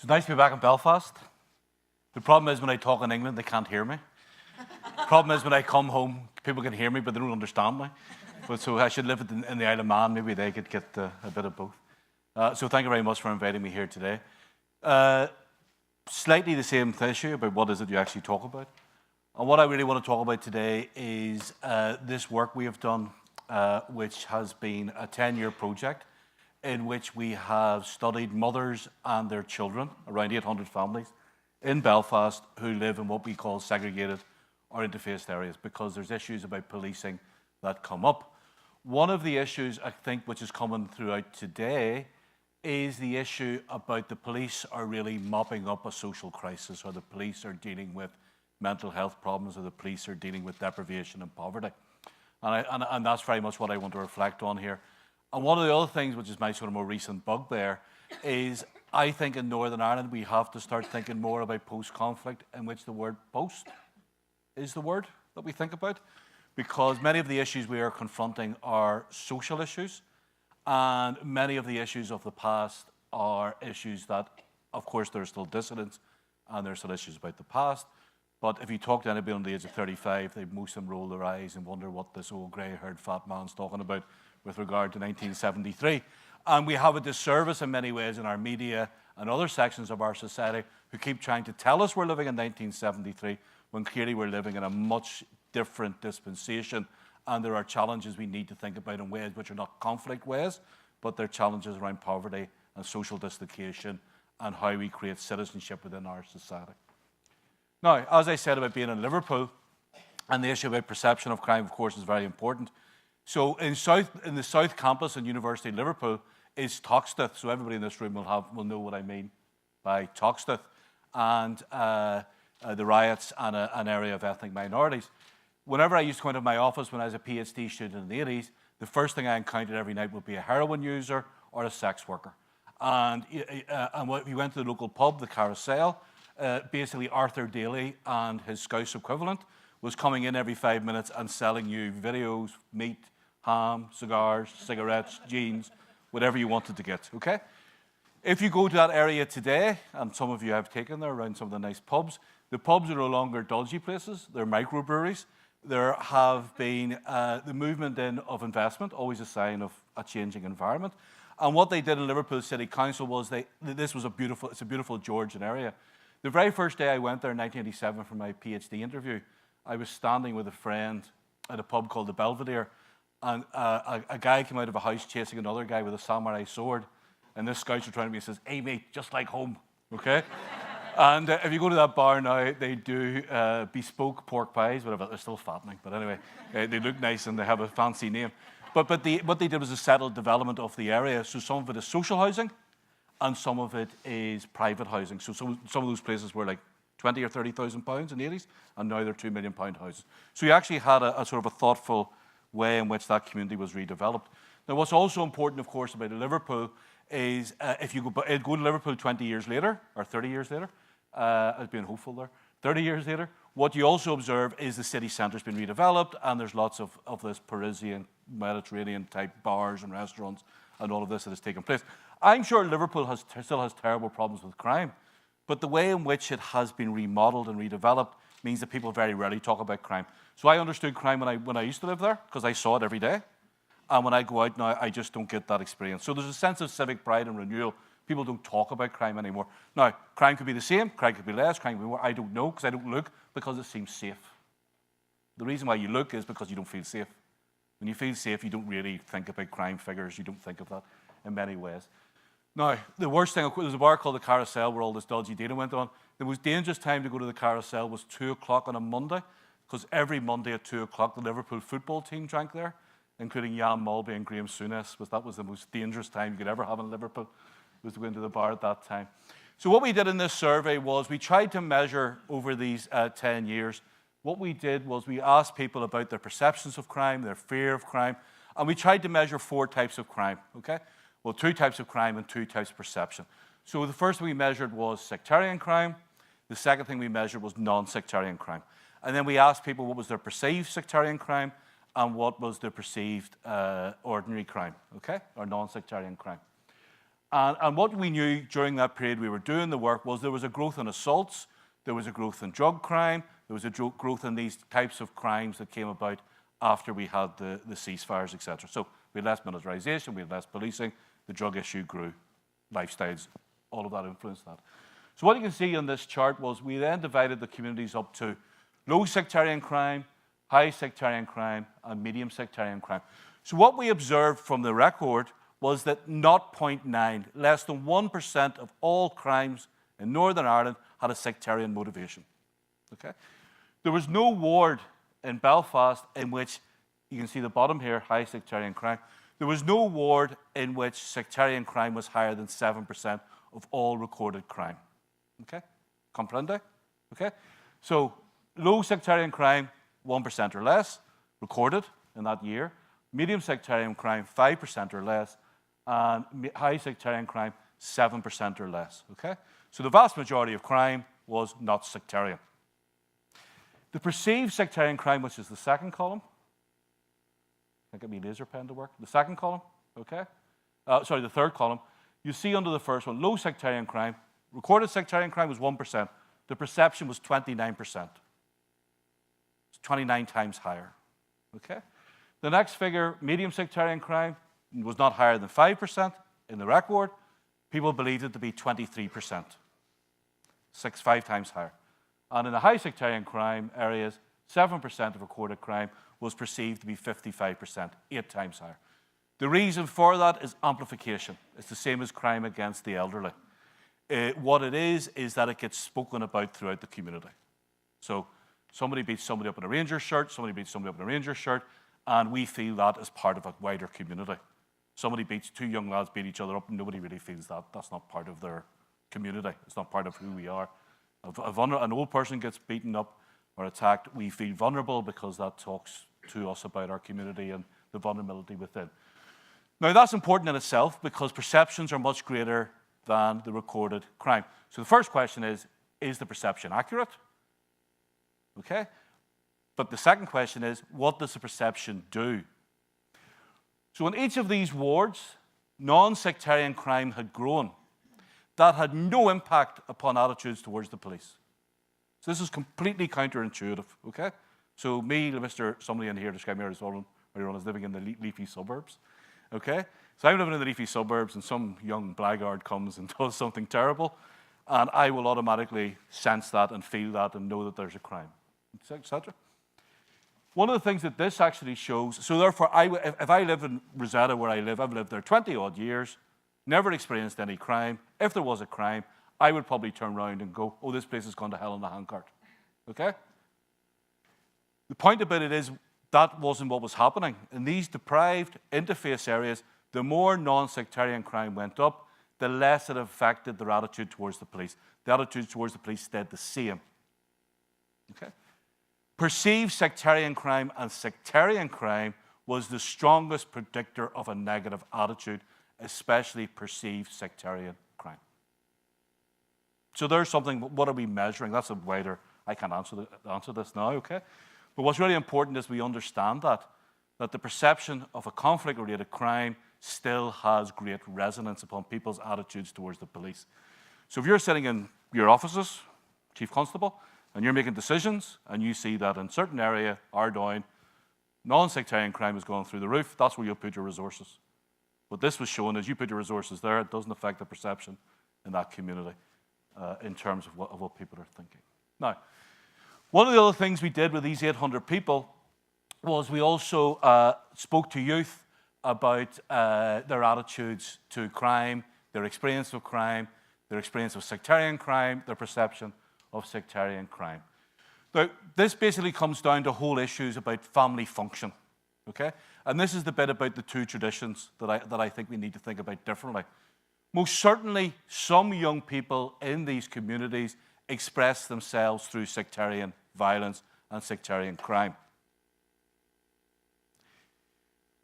It's nice to be back in Belfast. The problem is when I talk in England, they can't hear me. The problem is when I come home, people can hear me, but they don't understand me. But so I should live in the Isle of Man. Maybe they could get a bit of both. So thank you very much for inviting me here today. Slightly the same issue about what is it you actually talk about. And what I really want to talk about today is this work we have done, which has been a 10-year project in which we have studied mothers and their children, around 800 families, in Belfast who live in what we call segregated or interfaced areas, because there's issues about policing that come up. One of the issues, I think, which is common throughout today is the issue about the police are really mopping up a social crisis, or the police are dealing with mental health problems, or the police are dealing with deprivation and poverty. And that's very much what I want to reflect on here. And one of the other things, which is my sort of more recent bugbear, is I think in Northern Ireland we have to start thinking more about post-conflict, in which the word post is the word that we think about, because many of the issues we are confronting are social issues, and many of the issues of the past are issues that, of course, there are still dissidents and there are still issues about the past. But if you talk to anybody under the age of 35, most of them roll their eyes and wonder what this old grey-haired fat man's talking about with regard to 1973. And we have a disservice in many ways in our media and other sections of our society who keep trying to tell us we're living in 1973 when clearly we're living in a much different dispensation, and there are challenges we need to think about in ways which are not conflict ways, but they're challenges around poverty and social dislocation and how we create citizenship within our society. Now, as I said about being in Liverpool, and the issue about perception of crime, of course, is very important. So in the South Campus in University of Liverpool is Toxteth. So everybody in this room will know what I mean by Toxteth, and the riots and an area of ethnic minorities. Whenever I used to go into my office when I was a PhD student in the 80s, the first thing I encountered every night would be a heroin user or a sex worker. And if you went to the local pub, the Carousel, basically Arthur Daly and his Scouse equivalent was coming in every 5 minutes and selling you videos, meat, ham, cigars, cigarettes, jeans, whatever you wanted to get, okay? If you go to that area today, and some of you have taken there around some of the nice pubs, the pubs are no longer dodgy places, they're microbreweries. There have been the movement in of investment, always a sign of a changing environment. And what they did in Liverpool City Council was it's a beautiful Georgian area. The very first day I went there in 1987 for my PhD interview, I was standing with a friend at a pub called the Belvedere, and a guy came out of a house chasing another guy with a samurai sword, and this Scouts were trying to me and says, "Hey mate, just like home," okay? And if you go to that bar now, they do bespoke pork pies, whatever. They're still fattening, but anyway, they look nice and they have a fancy name. But what they did was a settled development of the area. So some of it is social housing, and some of it is private housing. So some of those places were like 20 or 30,000 pounds in the 80s, and now they're £2 million houses. So you actually had a sort of a thoughtful way in which that community was redeveloped. Now, what's also important, of course, about Liverpool is if you go to Liverpool 20 years later, or 30 years later, I was being hopeful there, 30 years later, what you also observe is the city centre's been redeveloped, and there's lots of this Parisian, Mediterranean-type bars and restaurants and all of this that has taken place. I'm sure Liverpool still has terrible problems with crime, but the way in which it has been remodeled and redeveloped means that people very rarely talk about crime. So I understood crime when I used to live there, because I saw it every day. And when I go out now, I just don't get that experience. So there's a sense of civic pride and renewal. People don't talk about crime anymore. Now, crime could be the same, crime could be less, crime could be more. I don't know, because I don't look, because it seems safe. The reason why you look is because you don't feel safe. When you feel safe, you don't really think about crime figures. You don't think of that in many ways. Now, the worst thing, there's a bar called the Carousel where all this dodgy data went on. The most dangerous time to go to the Carousel was 2 o'clock on a Monday, because every Monday at 2 o'clock, the Liverpool football team drank there, including Jan Mulby and Graham Souness. That was the most dangerous time you could ever have in Liverpool, was to go into the bar at that time. So what we did in this survey was we tried to measure over these 10 years. What we did was we asked people about their perceptions of crime, their fear of crime, and we tried to measure 4 types of crime, okay? Well, 2 types of crime and 2 types of perception. So the first thing we measured was sectarian crime. The second thing we measured was non-sectarian crime. And then we asked people what was their perceived sectarian crime and what was their perceived ordinary crime, okay, or non-sectarian crime. And what we knew during that period we were doing the work was there was a growth in assaults, there was a growth in drug crime, there was a growth in these types of crimes that came about after we had the ceasefires, etc. So we had less militarization, we had less policing, the drug issue grew, lifestyles, all of that influenced that. So what you can see on this chart was we then divided the communities up to low sectarian crime, high sectarian crime, and medium sectarian crime. So what we observed from the record was that 0.9, less than 1% of all crimes in Northern Ireland had a sectarian motivation. Okay? There was no ward in Belfast in which, you can see the bottom here, high sectarian crime. There was no ward in which sectarian crime was higher than 7% of all recorded crime. Okay? Comprende? Okay? So low sectarian crime, 1% or less, recorded in that year. Medium sectarian crime, 5% or less. And high sectarian crime, 7% or less. Okay? So the vast majority of crime was not sectarian. The perceived sectarian crime, which is the second column, I get my laser pen to work. The second column, okay? Sorry, the third column. You see under the first one, low sectarian crime. Recorded sectarian crime was 1%. The perception was 29%. It's 29 times higher, okay? The next figure, medium sectarian crime, was not higher than 5% in the record. People believed it to be 23%, 5 times higher. And in the high sectarian crime areas, 7% of recorded crime was perceived to be 55%, 8 times higher. The reason for that is amplification. It's the same as crime against the elderly. What it is that it gets spoken about throughout the community. So somebody beats somebody up in a Rangers shirt, somebody beats somebody up in a Rangers shirt, and we feel that as part of a wider community. Somebody beats, 2 young lads beat each other up, and nobody really feels that. That's not part of their community. It's not part of who we are. If an old person gets beaten up or attacked, we feel vulnerable because that talks to us about our community and the vulnerability within. Now, that's important in itself because perceptions are much greater than the recorded crime. So the first question is the perception accurate? Okay? But the second question is, what does the perception do? So in each of these wards, non-sectarian crime had grown. That had no impact upon attitudes towards the police. So this is completely counterintuitive, okay? So me, somebody in here described me earlier on as living in the leafy suburbs, okay? So I'm living in the leafy suburbs and some young blackguard comes and does something terrible, and I will automatically sense that and feel that and know that there's a crime, etc. One of the things that this actually shows, so therefore, if I live in Rosetta where I live, I've lived there 20-odd years, never experienced any crime. If there was a crime, I would probably turn around and go, oh, this place has gone to hell in a handcart. Okay? The point about it is that wasn't what was happening. In these deprived interface areas, the more non-sectarian crime went up, the less it affected their attitude towards the police. The attitude towards the police stayed the same. Okay? Perceived sectarian crime and sectarian crime was the strongest predictor of a negative attitude, especially perceived sectarian crime. So there's something, what are we measuring? That's a wider, I can't answer this now, okay? But what's really important is we understand that the perception of a conflict-related crime still has great resonance upon people's attitudes towards the police. So if you're sitting in your offices, Chief Constable, and you're making decisions, and you see that in certain area, Ardoyne, non-sectarian crime is going through the roof, that's where you'll put your resources. What this was showing is you put your resources there, it doesn't affect the perception in that community in terms of what people are thinking. Now, one of the other things we did with these 800 people was we also spoke to youth about their attitudes to crime, their experience of crime, their experience of sectarian crime, their perception of sectarian crime. Now, this basically comes down to whole issues about family function, okay? And this is the bit about the two traditions that I think we need to think about differently. Most certainly, some young people in these communities express themselves through sectarian violence and sectarian crime.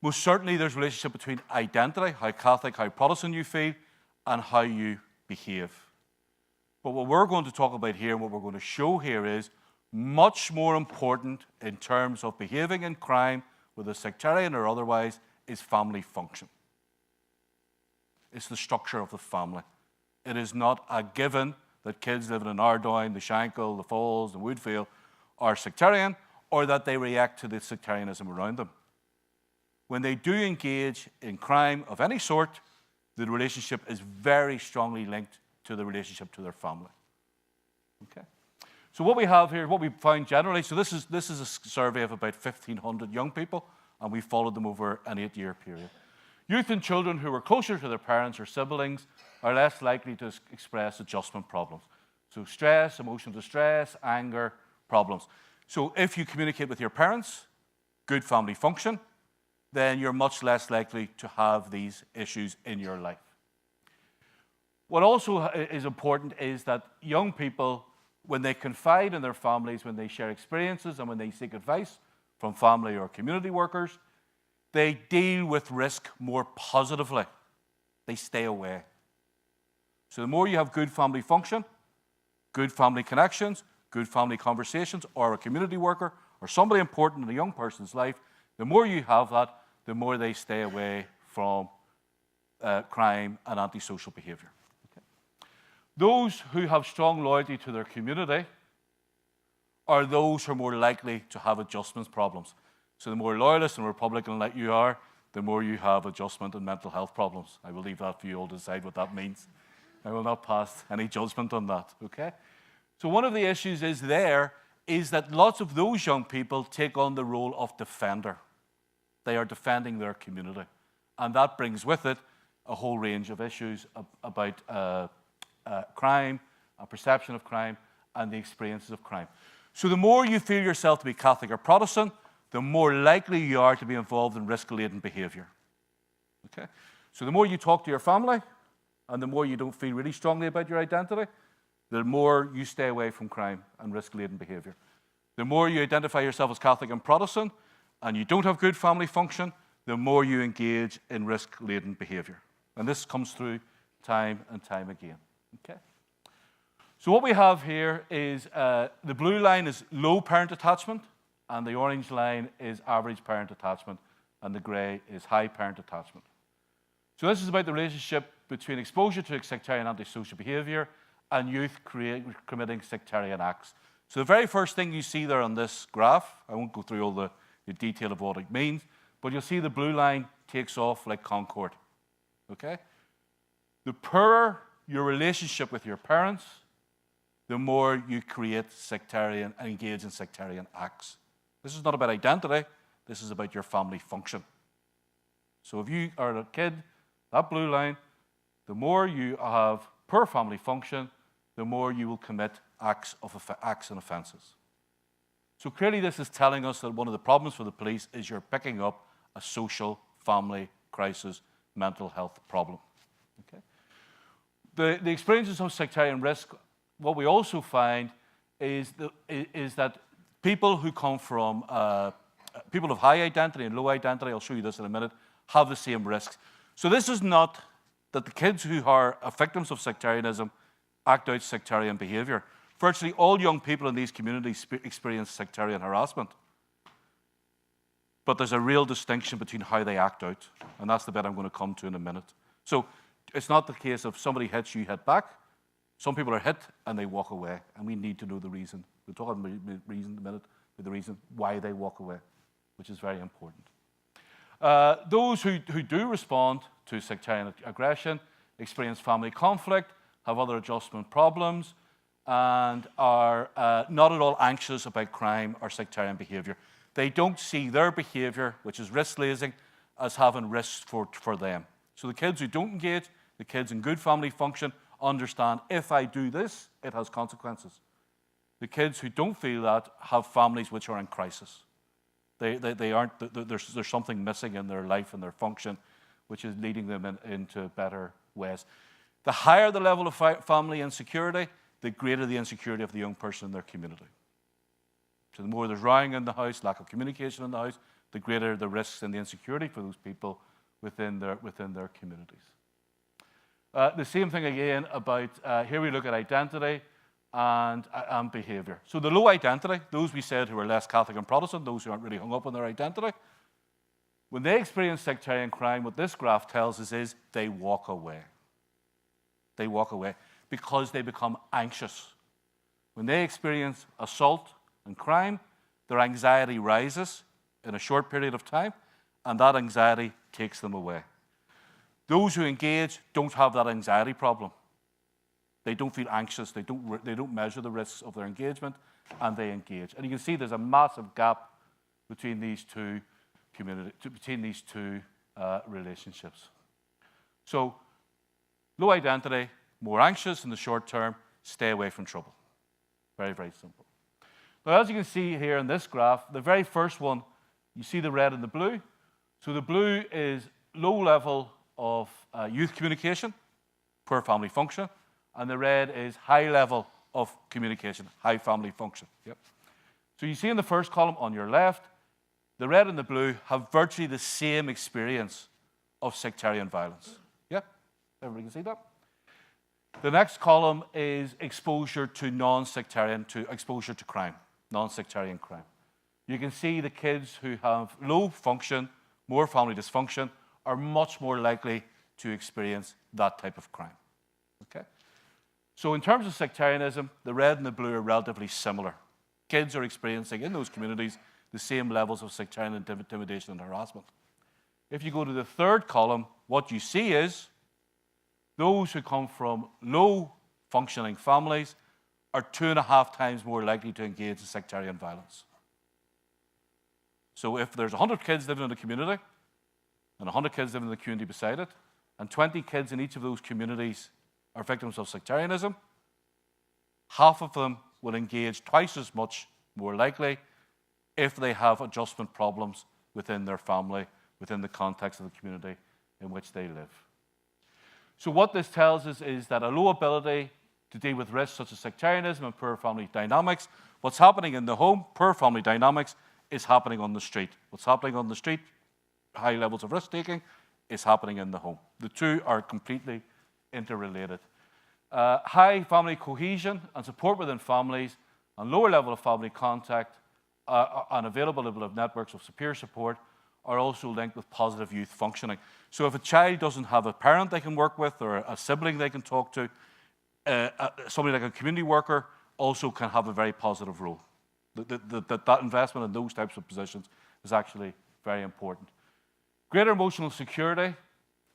Most certainly, there's a relationship between identity, how Catholic, how Protestant you feel, and how you behave. But what we're going to talk about here and what we're going to show here is much more important in terms of behaving in crime, whether sectarian or otherwise, is family function. It's the structure of the family. It is not a given that kids living in Ardoyne, the Shankill, the Falls, the Woodfield are sectarian, or that they react to the sectarianism around them. When they do engage in crime of any sort, the relationship is very strongly linked to the relationship to their family. Okay. So what we have here, what we found generally, so this is a survey of about 1,500 young people, and we followed them over an 8-year period. Youth and children who were closer to their parents or siblings are less likely to express adjustment problems. So stress, emotional distress, anger, problems. So if you communicate with your parents, good family function, then you're much less likely to have these issues in your life. What also is important is that young people, when they confide in their families, when they share experiences, and when they seek advice from family or community workers, they deal with risk more positively. They stay away. So the more you have good family function, good family connections, good family conversations, or a community worker, or somebody important in a young person's life, the more you have that, the more they stay away from crime and antisocial behaviour. Okay. Those who have strong loyalty to their community are those who are more likely to have adjustments problems. So the more loyalist and Republican like you are, the more you have adjustment and mental health problems. I will leave that for you all to decide what that means. I will not pass any judgment on that, okay? So one of the issues is that lots of those young people take on the role of defender. They are defending their community. And that brings with it a whole range of issues about crime, a perception of crime, and the experiences of crime. So the more you feel yourself to be Catholic or Protestant, the more likely you are to be involved in risk-laden behaviour. Okay? So the more you talk to your family, and the more you don't feel really strongly about your identity, the more you stay away from crime and risk-laden behaviour. The more you identify yourself as Catholic and Protestant, and you don't have good family function, the more you engage in risk-laden behaviour. And this comes through time and time again. Okay? So what we have here is the blue line is low parent attachment, and the orange line is average parent attachment, and the grey is high parent attachment. So this is about the relationship between exposure to sectarian antisocial behaviour and youth committing sectarian acts. So the very first thing you see there on this graph, I won't go through all the detail of what it means, but you'll see the blue line takes off like Concorde. Okay? The poorer your relationship with your parents, the more you create sectarian and engage in sectarian acts. This is not about identity, this is about your family function. So if you are a kid, that blue line, the more you have poor family function, the more you will commit acts and offences. So clearly this is telling us that one of the problems for the police is you're picking up a social family crisis mental health problem. Okay? The experiences of sectarian risk, what we also find is that people who come from, people of high identity and low identity, I'll show you this in a minute, have the same risks. So this is not that the kids who are victims of sectarianism act out sectarian behaviour. Virtually all young people in these communities experience sectarian harassment. But there's a real distinction between how they act out, and that's the bit I'm going to come to in a minute. So it's not the case of somebody hits, you hit back. Some people are hit and they walk away, and we need to know the reason. We'll talk about the reason in a minute, but the reason why they walk away, which is very important. Those who do respond to sectarian aggression experience family conflict, have other adjustment problems, and are not at all anxious about crime or sectarian behaviour. They don't see their behaviour, which is risk-laden, as having risks for them. So the kids who don't engage, the kids in good family function, understand if I do this, it has consequences. The kids who don't feel that have families which are in crisis. They aren't, there's something missing in their life and their function, which is leading them into better ways. The higher the level of family insecurity, the greater the insecurity of the young person in their community. So the more there's rioting in the house, lack of communication in the house, the greater the risks and the insecurity for those people within their communities. The same thing again about, here we look at identity and behaviour. So the low identity, those we said who are less Catholic and Protestant, those who aren't really hung up on their identity, When they experience sectarian crime, what this graph tells us is they walk away. They walk away because they become anxious. When they experience assault and crime, their anxiety rises in a short period of time, and that anxiety takes them away. Those who engage don't have that anxiety problem. They don't feel anxious. They don't measure the risks of their engagement, and they engage. And you can see there's a massive gap between these two relationships. So, low identity, more anxious in the short term, stay away from trouble. Very, very simple. Now, as you can see here in this graph, the very first one, you see the red and the blue. So the blue is low level of youth communication, poor family function, and the red is high level of communication, high family function. Yep. So you see in the first column on your left, the red and the blue have virtually the same experience of sectarian violence. Yep, everybody can see that? The next column is exposure to non-sectarian, exposure to crime, non-sectarian crime. You can see the kids who have low function, more family dysfunction, are much more likely to experience that type of crime. Okay? So in terms of sectarianism, the red and the blue are relatively similar. Kids are experiencing in those communities the same levels of sectarian intimidation and harassment. If you go to the third column, what you see is those who come from low functioning families are 2.5 times more likely to engage in sectarian violence. So if there's 100 kids living in a community, and 100 kids living in the community beside it, and 20 kids in each of those communities are victims of sectarianism, half of them will engage twice as much more likely if they have adjustment problems within their family, within the context of the community in which they live. So what this tells us is that a low ability to deal with risks such as sectarianism and poor family dynamics, what's happening in the home, poor family dynamics, is happening on the street. What's happening on the street, high levels of risk-taking, is happening in the home. The two are completely interrelated. High family cohesion and support within families and lower level of family contact and available level of networks of superior support are also linked with positive youth functioning. So if a child doesn't have a parent they can work with or a sibling they can talk to, somebody like a community worker also can have a very positive role. That investment in those types of positions is actually very important. Greater emotional security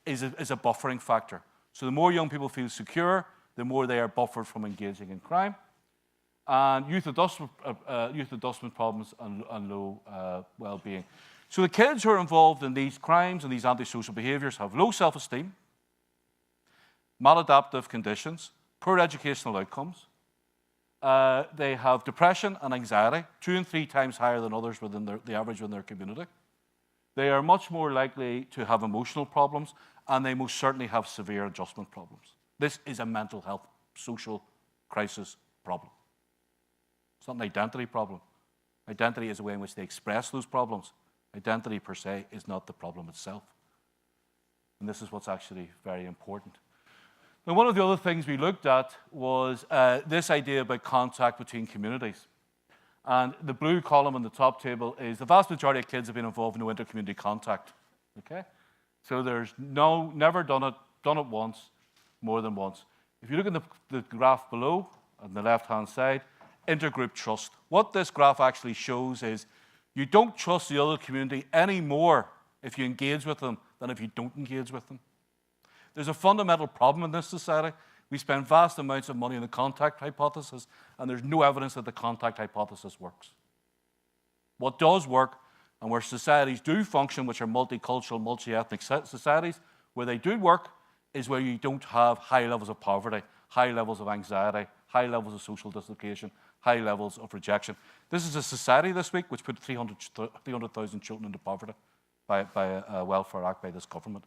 is a buffering factor. So the more young people feel secure, the more they are buffered from engaging in crime. And youth adjustment problems and low well-being. So the kids who are involved in these crimes and these antisocial behaviours have low self-esteem, maladaptive conditions, poor educational outcomes. They have depression and anxiety, 2 and 3 times higher than others within the average within their community. They are much more likely to have emotional problems, and they most certainly have severe adjustment problems. This is a mental health, social crisis problem. It's not an identity problem. Identity is a way in which they express those problems. Identity per se is not the problem itself. And this is what's actually very important. Now, one of the other things we looked at was this idea about contact between communities. And the blue column on the top table is the vast majority of kids have been involved in no inter-community contact. Okay? So there's never done it once, more than once. If you look at the graph below, on the left-hand side, intergroup trust. What this graph actually shows is you don't trust the other community any more if you engage with them than if you don't engage with them. There's a fundamental problem in this society. We spend vast amounts of money on the contact hypothesis, and there's no evidence that the contact hypothesis works. What does work, and where societies do function, which are multicultural, multi-ethnic societies, where they do work, is where you don't have high levels of poverty, high levels of anxiety, high levels of social dislocation, high levels of rejection. This is a society this week which put 300,000 children into poverty by a welfare act by this government.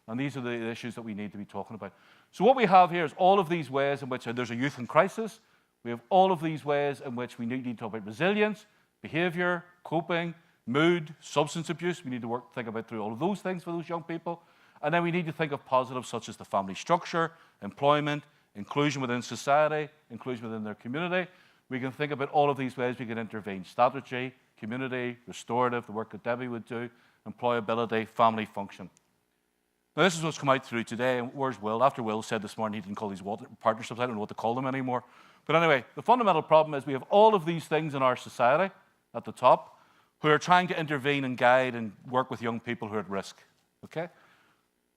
And these are the issues that we need to be talking about. So what we have here is all of these ways in which there's a youth in crisis. We have all of these ways in which we need to talk about resilience, behaviour, coping, mood, substance abuse. We need to think about through all of those things for those young people. And then we need to think of positives such as the family structure, employment, inclusion within society, inclusion within their community. We can think about all of these ways we can intervene. Strategy, community, restorative, the work that Debbie would do, employability, family function. Now, this is what's come out through today, and where's Will? After Will said this morning he didn't call these partnerships, I don't know what to call them anymore. But anyway, the fundamental problem is we have all of these things in our society at the top who are trying to intervene and guide and work with young people who are at risk, okay?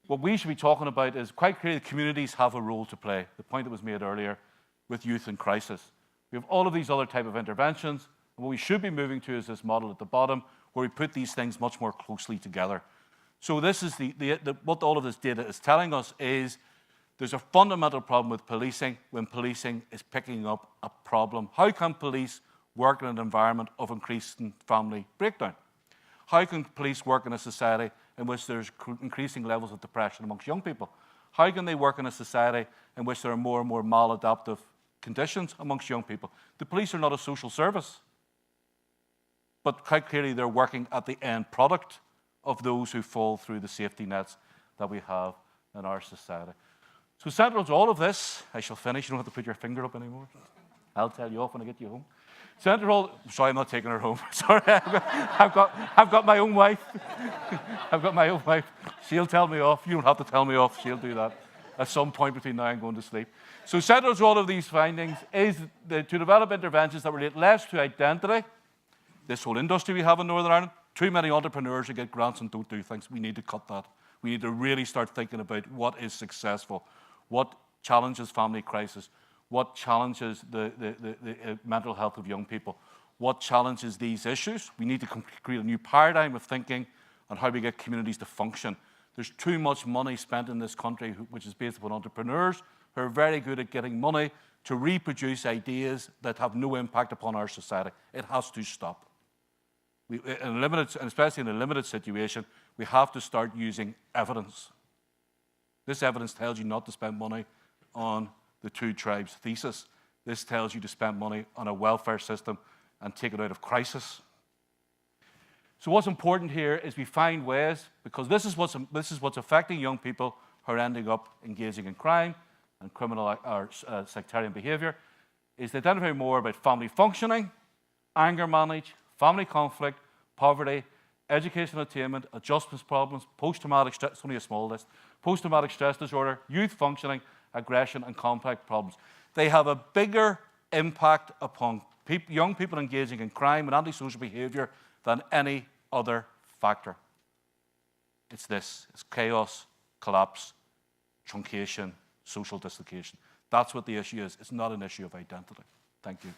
What we should be talking about is quite clearly the communities have a role to play, the point that was made earlier with youth in crisis. We have all of these other type of interventions, and what we should be moving to is this model at the bottom where we put these things much more closely together. So this is what all of this data is telling us is there's a fundamental problem with policing when policing is picking up a problem. How can police work in an environment of increasing family breakdown? How can police work in a society in which there's increasing levels of depression amongst young people? How can they work in a society in which there are more and more maladaptive conditions amongst young people? The police are not a social service, but quite clearly they're working at the end product of those who fall through the safety nets that we have in our society. So central to all of this, I shall finish, you don't have to put your finger up anymore. I'll tell you off when I get you home. Central, sorry, I'm not taking her home. Sorry, I've got my own wife. I've got my own wife. She'll tell me off. You don't have to tell me off. She'll do that at some point between now and going to sleep. So central to all of these findings is to develop interventions that relate less to identity. This whole industry we have in Northern Ireland, too many entrepreneurs who get grants and don't do things. We need to cut that. We need to really start thinking about what is successful, what challenges family crisis, what challenges the mental health of young people, what challenges these issues. We need to create a new paradigm of thinking on how we get communities to function. There's too much money spent in this country, which is based upon entrepreneurs who are very good at getting money to reproduce ideas that have no impact upon our society. It has to stop. And especially in a limited situation, we have to start using evidence. This evidence tells you not to spend money on the two tribes thesis. This tells you to spend money on a welfare system and take it out of crisis. So what's important here is we find ways, because this is what's affecting young people who are ending up engaging in crime and criminal or sectarian behaviour, is to identify more about family functioning, anger management, family conflict, poverty, education attainment, adjustment problems, post-traumatic stress, it's only a small list, post-traumatic stress disorder, youth functioning, aggression and complex problems. They have a bigger impact upon young people engaging in crime and antisocial behaviour than any other factor. It's this, it's chaos, collapse, truncation, social dislocation. That's what the issue is. It's not an issue of identity. Thank you.